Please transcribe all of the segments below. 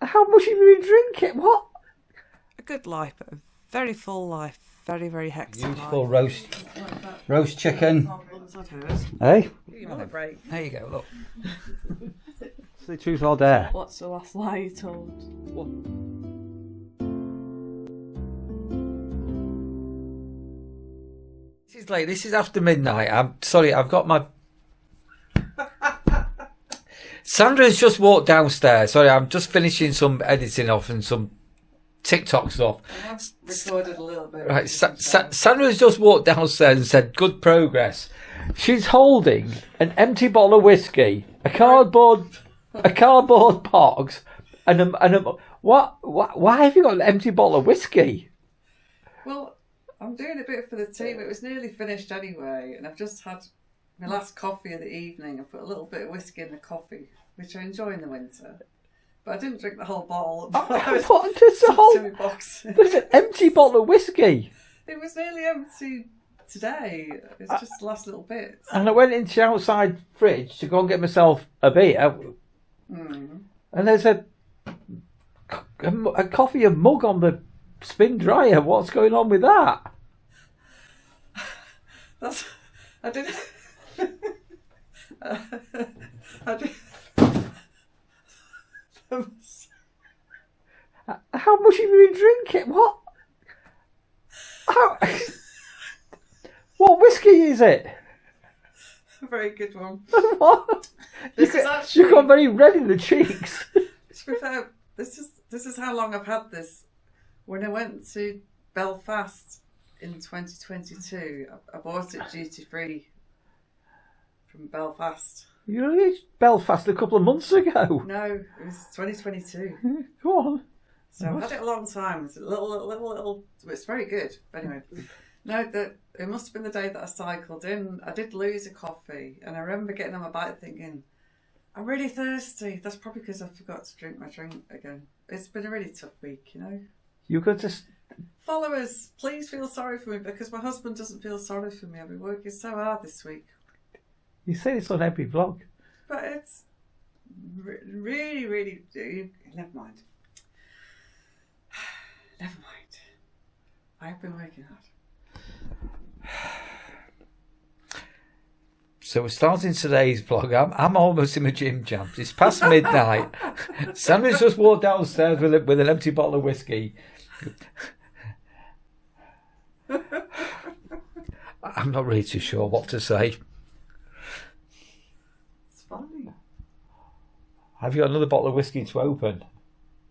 How much have you been drinking? What? A good life, but a very full life. Very, very hectic. Beautiful life. roast chicken. Hey? You have a break. There you go, look. It's the truth or dare. What's the last lie you told? What? This is late. This is after midnight. I'm sorry, I've got my... Sandra's just walked downstairs. Sorry, I'm just finishing some editing off and some TikTok stuff. I have recorded a little bit. Right, Sandra's just walked downstairs and said, "Good progress." She's holding an empty bottle of whiskey, a cardboard box, and a what? Why have you got an empty bottle of whiskey? Well, I'm doing a bit for the team. It was nearly finished anyway, and I've just had my last coffee of the evening. I put a little bit of whiskey in the coffee, which I enjoy in the winter. But I didn't drink the whole bottle. What does the whole box? There's an empty bottle of whiskey. It was nearly empty today. It's just the last little bit. And I went into the outside fridge to go and get myself a beer. And there's a coffee and mug on the spin dryer. What's going on with that? I did. How much have you been drinking? What? What whiskey is it? A very good one. What? You got very red in the cheeks. To be fair, this is how long I've had this. When I went to Belfast in 2022, I bought it duty free from Belfast. You were in Belfast a couple of months ago. No, it was 2022. Go on. So I've had it a long time. It's a little. It's very good. But anyway, no, it must have been the day that I cycled in. I did lose a coffee, and I remember getting on my bike thinking, I'm really thirsty. That's probably because I forgot to drink my drink again. It's been a really tough week, you know. You got to... Followers, please feel sorry for me because my husband doesn't feel sorry for me. I've been working so hard this week. You say this on every vlog. But it's really, really... Never mind. Never mind. I've been working hard. So we're starting today's vlog. I'm almost in my gym jams. It's past midnight. Sandra's just walked downstairs with an empty bottle of whiskey. I'm not really too sure what to say. It's fine. Have you got another bottle of whiskey to open?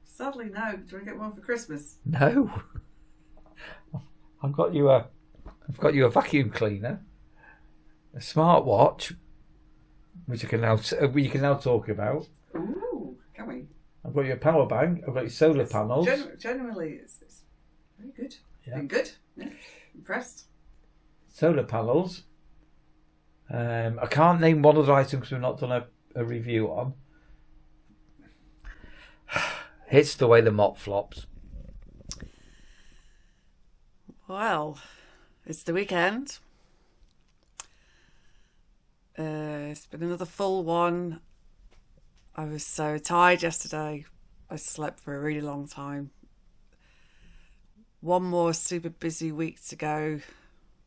Sadly, no. Do you want to get one for Christmas? No. I've got you a vacuum cleaner, a smartwatch, which you can now talk about. Ooh, can we? I've got you a power bank. I've got your solar panels. Generally, it's very good. Yeah. Been good. Yeah. Impressed. Solar panels. I can't name one other item because we've not done a review on. It's the way the mop flops. Well, it's the weekend. It's been another full one. I was so tired yesterday. I slept for a really long time. One more super busy week to go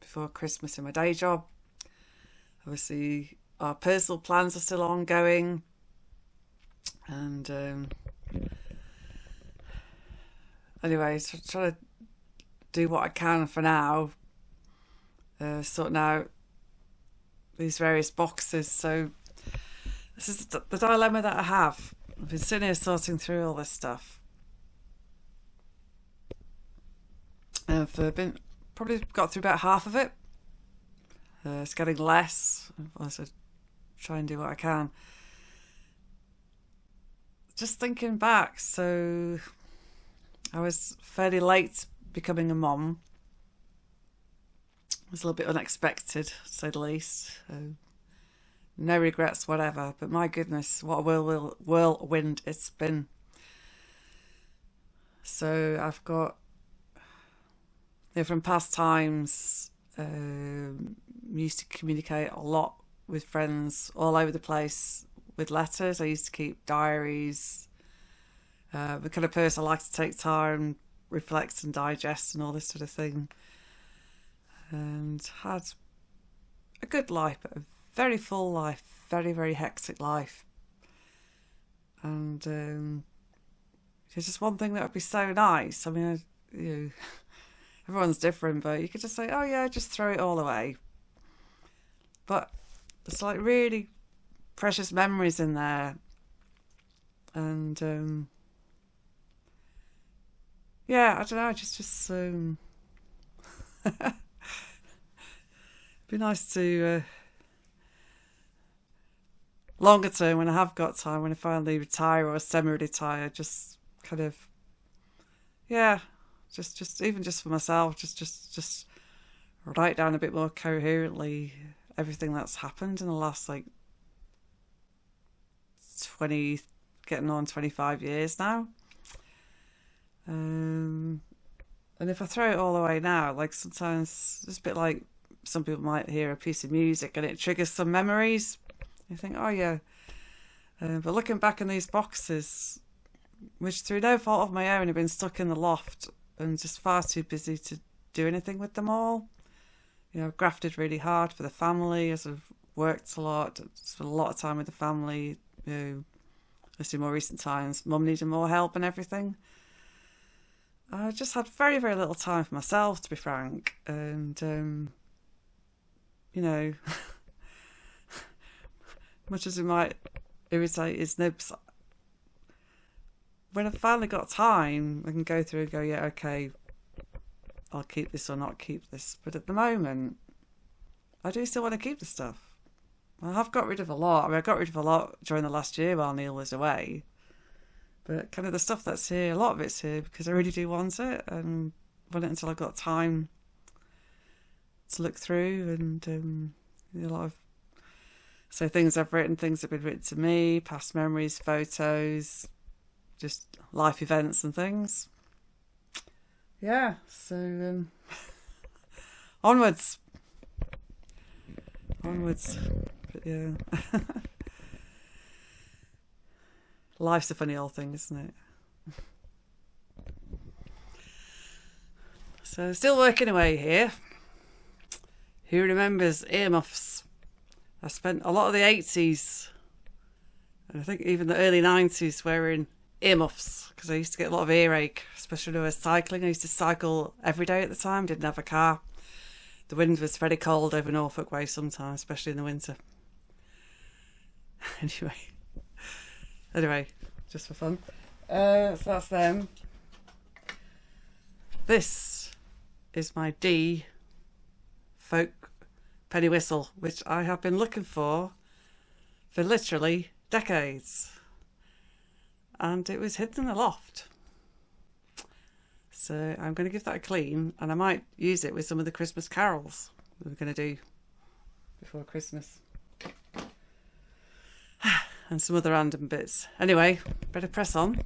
before Christmas in my day job. Obviously, our personal plans are still ongoing. And anyway, so trying to do what I can for now. Sorting out these various boxes. So this is the dilemma that I have. I've been sitting here sorting through all this stuff. I've probably got through about half of it. It's getting less. I also try and do what I can. Just thinking back, so I was fairly late becoming a mom. It was a little bit unexpected, to say the least. No regrets, whatever. But my goodness, what a whirlwind it's been. So I've got, from past times, used to communicate a lot with friends all over the place with letters. I used to keep diaries. The kind of person I like to take time, reflect and digest and all this sort of thing. And had a good life, but a very full life, very, very hectic life. And there's just one thing that would be so nice. I mean, everyone's different, but you could just say, oh yeah, just throw it all away. But there's like really precious memories in there. And yeah, I don't know, just be nice to longer term, when I have got time, when I finally retire or semi-retire, just kind of, yeah, just even just for myself, just write down a bit more coherently everything that's happened in the last like 20, getting on 25 years now. And if I throw it all away now, like sometimes it's a bit like some people might hear a piece of music and it triggers some memories. You think, oh yeah. But looking back in these boxes, which through no fault of my own have been stuck in the loft and just far too busy to do anything with them all. I've grafted really hard for the family, as I've worked a lot, spent a lot of time with the family. Especially in more recent times, Mum needed more help and everything. I just had very, very little time for myself, to be frank. And, much as it might irritate his nibs, when I've finally got time, I can go through and go, yeah, okay, I'll keep this or not keep this. But at the moment, I do still want to keep the stuff. I have got rid of a lot. I mean, I got rid of a lot during the last year while Neil was away. But kind of the stuff that's here, a lot of it's here because I really do want it, and want it until I've got time to look through. And a lot of things I've written, things that have been written to me, past memories, photos, just life events and things. Yeah, so onwards. But yeah. Life's a funny old thing, isn't it? So still working away here. Who remembers earmuffs? I spent a lot of the 80s, and I think even the early 90s, wearing earmuffs because I used to get a lot of earache, especially when I was cycling. I used to cycle every day at the time, didn't have a car. The wind was very cold over Norfolk Way sometimes, especially in the winter. Anyway, just for fun. So that's them. This is my D folk penny whistle, which I have been looking for literally decades. And it was hidden in the loft. So I'm going to give that a clean, and I might use it with some of the Christmas carols that we're going to do before Christmas. And some other random bits. Anyway, better press on.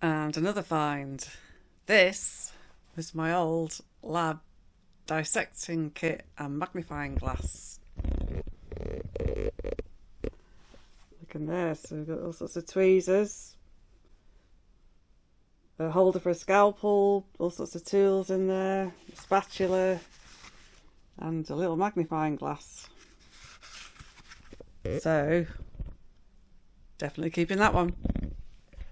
And another find. This was my old lab dissecting kit and magnifying glass. Look in there. So we've got all sorts of tweezers, a holder for a scalpel, all sorts of tools in there, a spatula, and a little magnifying glass. So, definitely keeping that one.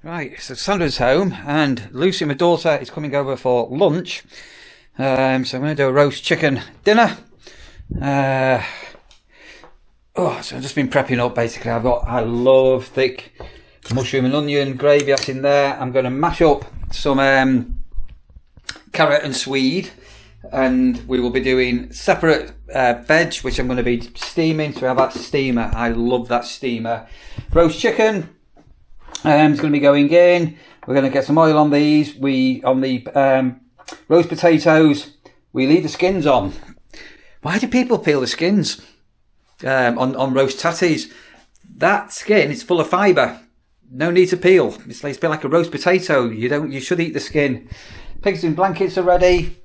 Right, so Sandra's home, and Lucy, my daughter, is coming over for lunch. So I'm going to do a roast chicken dinner. So I've just been prepping up, basically. I love thick mushroom and onion gravy that's in there. I'm going to mash up some carrot and swede, and we will be doing separate veg, which I'm going to be steaming. So we have that steamer. I love that steamer. Roast chicken is going to be going in. We're going to get some oil on these. On the roast potatoes, we leave the skins on. Why do people peel the skins on roast tatties? That skin is full of fibre. No need to peel. It's a bit like a roast potato. You should eat the skin. Pigs in blankets are ready,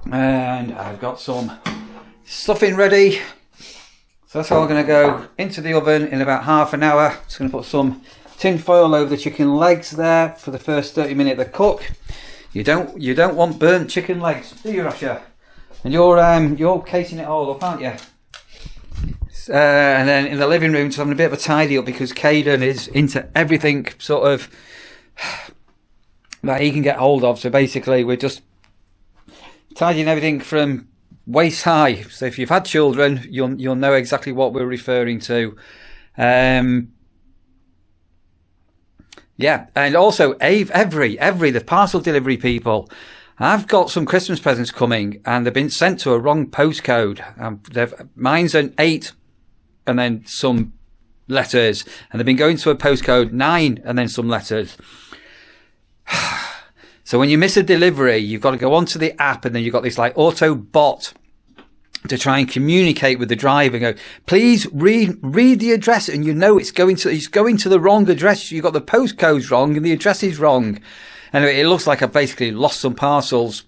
and I've got some stuffing ready. So that's all going to go into the oven in about half an hour. Just going to put some tin foil over the chicken legs there for the first 30 minutes of the cook. You don't want burnt chicken legs, do you, Rasha? And you're casing it all up, aren't you? And then in the living room, just having a bit of a tidy up because Kayden is into everything sort of that he can get hold of. So basically, we're just tidying everything from waist high. So if you've had children, you'll know exactly what we're referring to. Yeah, and also every the parcel delivery people. I've got some Christmas presents coming, and they've been sent to a wrong postcode. Mine's an 8, and then some letters, and they've been going to a postcode 9, and then some letters. So when you miss a delivery, you've got to go onto the app, and then you've got this like auto bot to try and communicate with the driver and go, please read the address, and you know it's going to the wrong address. You've got the postcodes wrong and the address is wrong. Anyway, it looks like I've basically lost some parcels.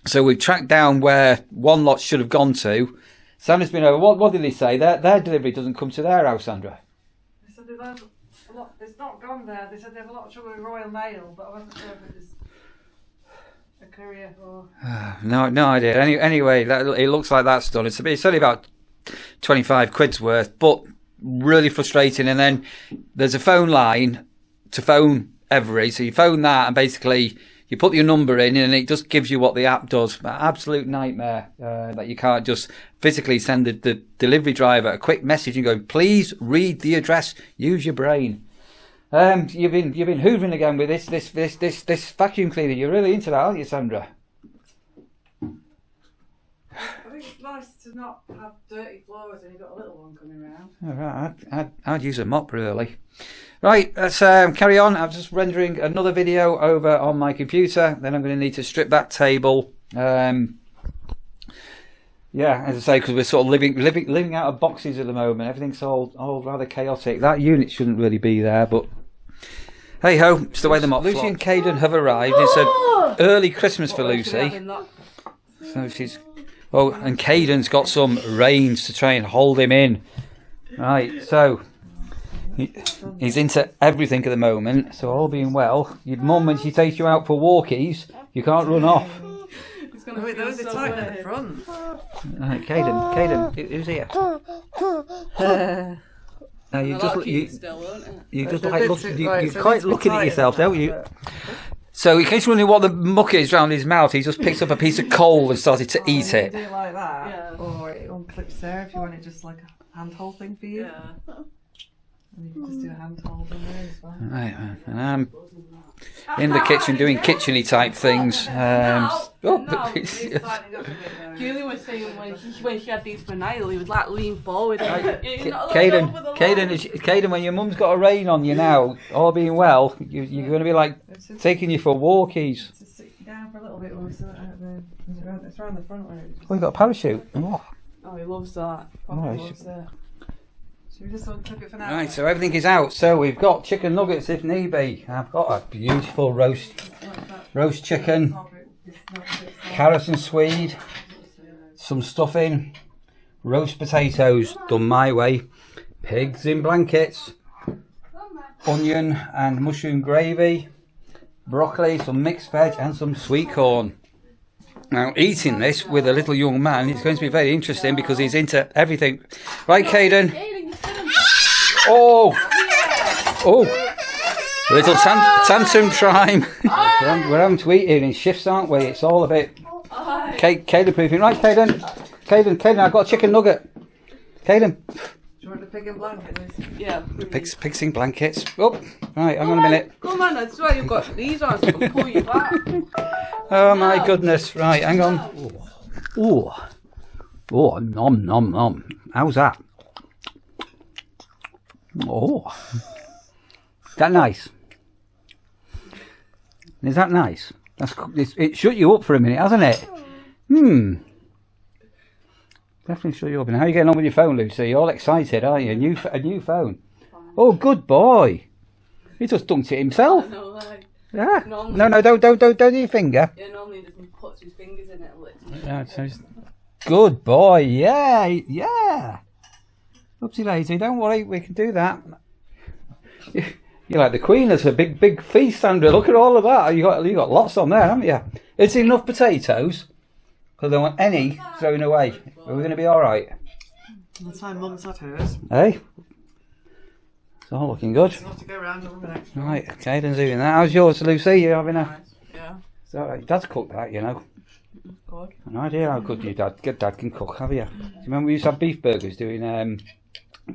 So we've tracked down where one lot should have gone to. Sandra's been over. What did they say? Their delivery doesn't come to their house, Sandra. They said they've had a lot. It's not gone there. They said they have a lot of trouble with Royal Mail, but I wasn't sure if it was a courier or... No idea. Anyway, it looks like that's done. It's only about 25 quid's worth, but really frustrating. And then there's a phone line to phone every. So you phone that and basically you put your number in and it just gives you what the app does. Absolute nightmare that you can't just physically send the delivery driver a quick message and go, please read the address, use your brain. You've been hoovering again with this vacuum cleaner. You're really into that, aren't you, Sandra? I think it's nice to not have dirty floors and you've got a little one coming around. All right, I'd use a mop really. Right, let's carry on. I'm just rendering another video over on my computer. Then I'm going to need to strip that table. Yeah, as I say, because we're sort of living out of boxes at the moment. Everything's all rather chaotic. That unit shouldn't really be there, but hey ho, it's the way the mop. Lucy and Kayden have arrived. It's an early Christmas for Lucy. So she's and Kayden's got some reins to try and hold him in. Right, so he's into everything at the moment. So all being well, your mum, when she takes you out for walkies, you can't run off. Wait, those are tight at the front. Kayden, who's here? No, you're quite looking at yourself, don't you? So in case you're wondering what the muck is around his mouth, he just picked up a piece of coal and started to eat it. Do it like that, yeah. Or it unclips there if you want it just like a handhold thing for you. Yeah. And you can just do a handhold in there as well. Right, and I'm in the kitchen doing kitcheny type things. Julie was saying when she had these for Niall, he would like lean forward. Kayden, when your mum's got a rein on you now, all being well, you're going to be like taking you for walkies. Just sit down for a little bit when we sort out it's around the front where it just... Oh, you got a parachute. Oh, he loves that. Loves it. Should we just unclip it for now? Right, so everything is out. So we've got chicken nuggets if need be. I've got a beautiful roast chicken, carrots and swede, some stuffing, roast potatoes done my way, pigs in blankets, onion and mushroom gravy, broccoli, some mixed veg and some sweet corn. Now, eating this with a little young man is going to be very interesting because he's into everything. Right, Kayden? Oh! Little tantrum time. We're having to eat here in shifts, aren't we? It's all a bit Kayden proofing. Right, Kayden, I've got a chicken nugget. Kayden. Do you want the pig in blankets? Yeah. Pigs in blankets. Oh, right, hang on a minute. Come on, I swear you've got these on so I can pull you back. Oh my goodness. Right, hang on. Oh, nom, nom, nom. How's that? Oh, is that nice? Is that nice? It shut you up for a minute, hasn't it? Definitely shut you up. And how are you getting on with your phone, Lucy? You're all excited, aren't you? A new phone. Oh, good boy. He just dunked it himself. Yeah. No, don't do your finger. Yeah, normally he just puts his fingers in it and licks it. Good boy. Yeah. Oopsie lazy, don't worry, we can do that. You're like the Queen. There's a big feast, Sandra. Look at all of that. You got lots on there, haven't you? Is it enough potatoes? Because I don't want any thrown away. Are we going to be all right? That's why Mum's had hers. Hey, it's all looking good. It's enough to go round all the next one. Right, Kayden's doing that. How's yours, Lucy? You having a? Yeah. It's all right. Dad's cooked that, you know. Good. No idea how good your dad can cook, have you? Do you remember we used to have beef burgers doing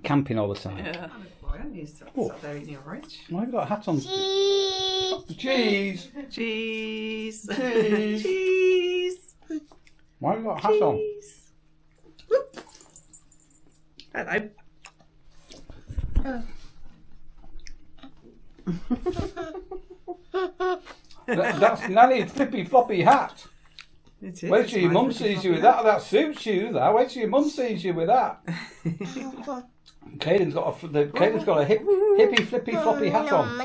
camping all the time? Yeah. Boy, I'm used to sat there eating your orange. Why have you got a hat on? Cheese! Cheese. Cheese! Cheese. Why have you got a hat on? Cheese. Whoop. Hello. That's Nanny's flippy floppy hat. It is. Wait till your mum sees you with that. That suits you. That. Wait till your mum sees you with that. Kayden's got a hippy flippy floppy hat on.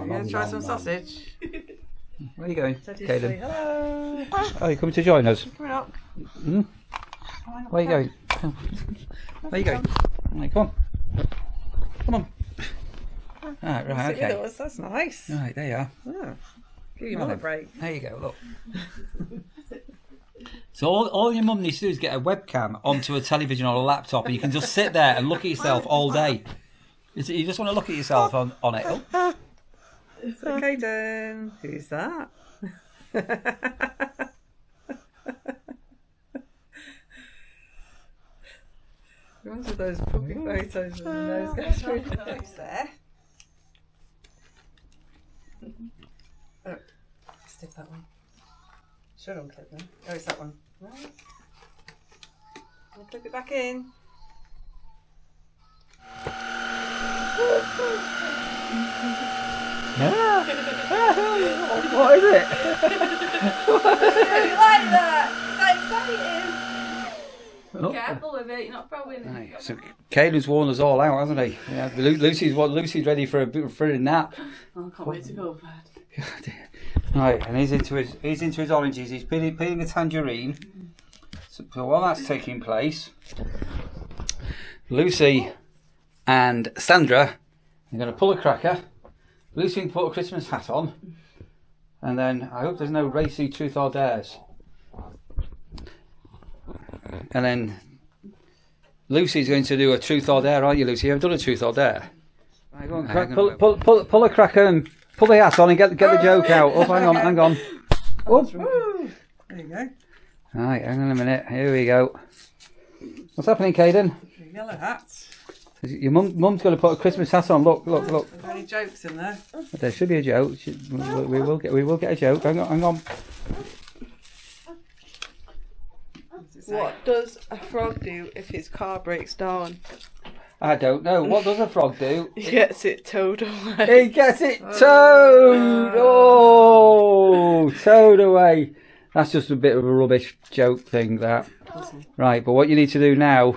Gonna try some sausage. Where are you going, Say Kayden? hello. Oh, you coming to join us? Come on. Hmm? Where are you going? Where are you going? Right, come on. Come on. Right, Sit with okay. us, that's nice. Right, there you are. Oh, give your mum a break. There you go, look. So all your mum needs to do is get a webcam onto a television or a laptop, and you can just sit there and look at yourself all day. You just want to look at yourself on it. Oh. So, Kayden, who's that? Reminds me of those puppy photos with the nose going through the nose there. Oh, stick that one. Should unclip them. Oh, it's that one. Right. I'll clip it back in. What is it? You like that? It's exciting. Oh. Careful with it, you're not throwing it. Right, so Kayden's worn us all out, hasn't he? Yeah, Lucy's ready for a nap. Oh, I can't wait to go to bed. Right, and he's into his oranges. He's peeling a tangerine. So while that's taking place, Lucy and Sandra are going to pull a cracker. Lucy can put a Christmas hat on, and then I hope there's no racy truth or dares. And then Lucy's going to do a truth or dare, aren't you, Lucy? You've done a truth or dare. Right, go on, pull a cracker and pull the hat on and get the joke out. Oh, hang on. Oh. There you go. Right, hang on a minute. Here we go. What's happening, Kayden? Your yellow hat. Your mum's going to put a Christmas hat on. Look. Are there any jokes in there? There should be a joke. We will get a joke. Hang on. What does a frog do if his car breaks down? I don't know. What does a frog do? He gets it towed away. He gets it towed. Oh, towed away. That's just a bit of a rubbish joke thing, that. Right, but what you need to do now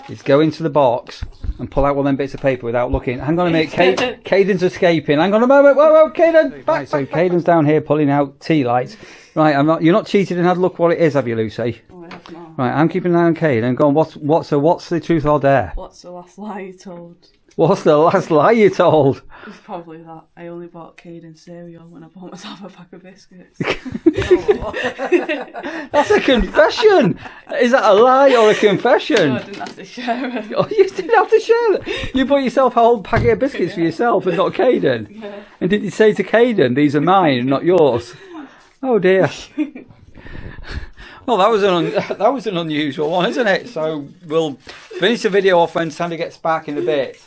is go into the box and pull out one of them bits of paper without looking. Hang on a minute, Kayden's escaping. Hang on a moment. Whoa, Kayden. Right, so Kayden's down here pulling out tea lights. Right, you're not cheated and had a look what it is, have you, Lucy? Oh, I have not. Right, I'm keeping an eye on Kayden. Go on, what's the truth or dare? What's the last lie you told? What's the last lie you told? It's probably that I only bought Kayden cereal when I bought myself a pack of biscuits. That's a confession. Is that a lie or a confession? No, I didn't have to share it. Oh, you didn't have to share it. You bought yourself a whole packet of biscuits for yourself and not Kayden. Yeah. And did you say to Kayden, these are mine and not yours? Oh dear. Well, that was an unusual one, isn't it? So we'll finish the video off when Sandra gets back in a bit.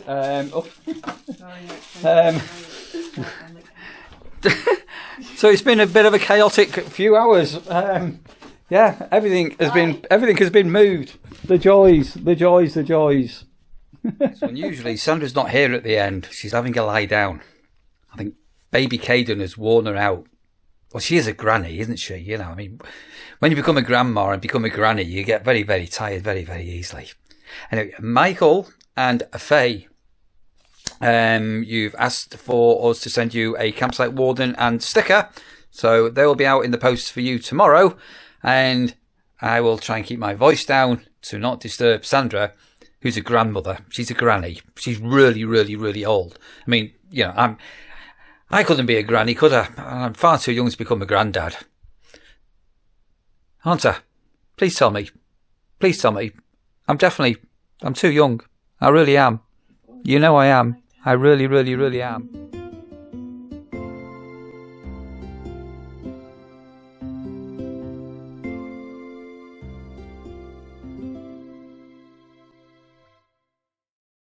So it's been a bit of a chaotic few hours. Yeah, everything has been moved. The joys. So usually Sandra's not here at the end. She's having a lie down. I think baby Kayden has worn her out. Well, she is a granny, isn't she? You know, I mean, when you become a grandma and become a granny, you get very, very tired very, very easily. Anyway, Michael and Faye, you've asked for us to send you a Campsite Warden and sticker. So they will be out in the post for you tomorrow. And I will try and keep my voice down to not disturb Sandra, who's a grandmother. She's a granny. She's really, really, really old. I mean, you know, I couldn't be a granny, could I? I'm far too young to become a granddad. Aren't I? Please tell me. Please tell me. I'm too young. I really am. You know I am. I really, really, really am.